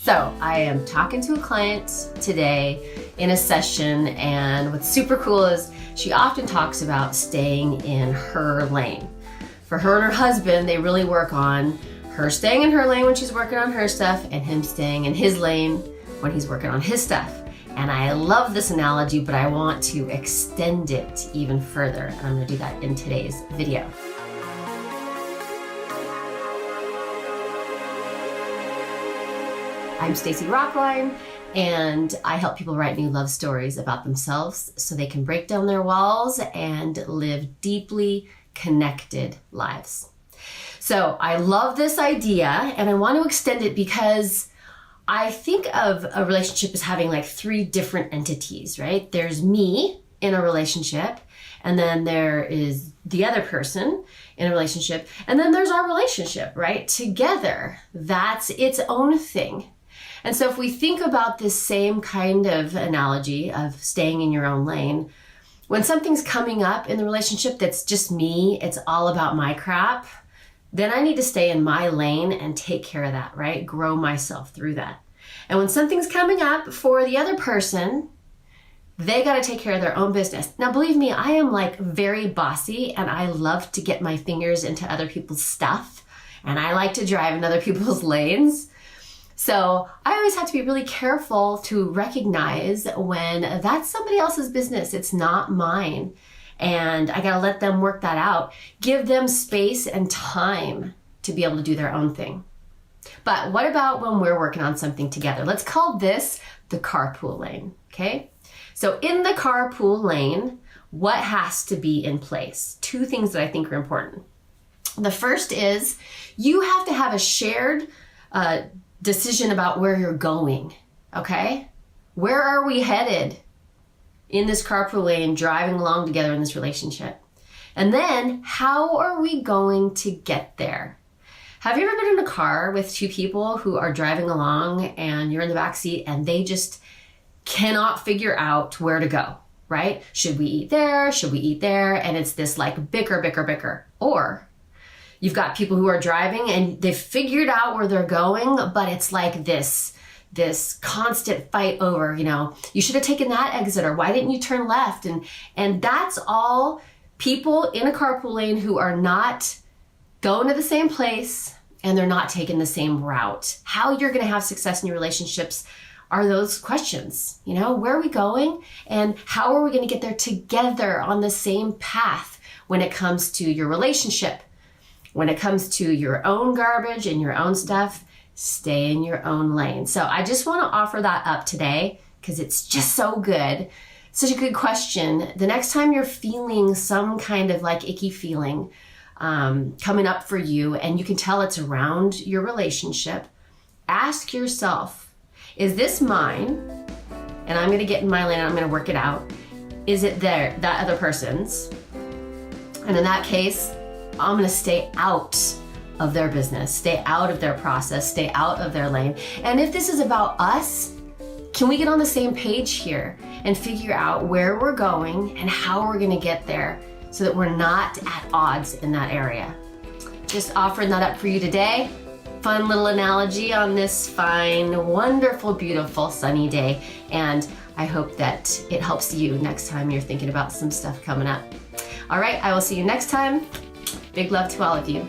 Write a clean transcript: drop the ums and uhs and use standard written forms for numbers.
So I am talking to a client today in a session, and what's super cool is she often talks about staying in her lane. For her and her husband, they really work on her staying in her lane when she's working on her stuff and him staying in his lane when he's working on his stuff. And I love this analogy, but I want to extend it even further, and I'm gonna do that in today's video. I'm Stacy Rocklein, and I help people write new love stories about themselves so they can break down their walls and live deeply connected lives. So I love this idea, and I want to extend it because I think of a relationship as having like three different entities, right? There's me in a relationship, and then there is the other person in a relationship, and then there's our relationship, right? Together, that's its own thing. And so if we think about this same kind of analogy of staying in your own lane, when something's coming up in the relationship that's just me, it's all about my crap, then I need to stay in my lane and take care of that, right? Grow myself through that. And when something's coming up for the other person, they got to take care of their own business. Now, believe me, I am like very bossy, and I love to get my fingers into other people's stuff, and I like to drive in other people's lanes. So I always have to be really careful to recognize when that's somebody else's business. It's not mine. And I gotta let them work that out. Give them space and time to be able to do their own thing. But what about when we're working on something together? Let's call this the carpool lane, okay? So in the carpool lane, what has to be in place? Two things that I think are important. The first is you have to have a shared decision about where you're going, okay? Where are we headed in this carpool lane, driving along together in this relationship? And then how are we going to get there? Have you ever been in a car with two people who are driving along and you're in the back seat and they just cannot figure out where to go, right? Should we eat there? Should we eat there? And it's this like bicker. Or you've got people who are driving and they've figured out where they're going, but it's like this constant fight over, you should have taken that exit, or why didn't you turn left? And that's all people in a carpool lane who are not going to the same place and they're not taking the same route. How you're going to have success in your relationships are those questions. Where are we going and how are we going to get there together on the same path when it comes to your relationship? When it comes to your own garbage and your own stuff, stay in your own lane. So I just want to offer that up today because it's just so good. Such a good question. The next time you're feeling some kind of like icky feeling coming up for you, and you can tell it's around your relationship, ask yourself, is this mine? And I'm going to get in my lane and I'm going to work it out. Is it that other person's? And in that case, I'm going to stay out of their business, stay out of their process, stay out of their lane. And if this is about us, can we get on the same page here and figure out where we're going and how we're going to get there so that we're not at odds in that area? Just offering that up for you today. Fun little analogy on this fine, wonderful, beautiful, sunny day. And I hope that it helps you next time you're thinking about some stuff coming up. All right, I will see you next time. Big love to all of you.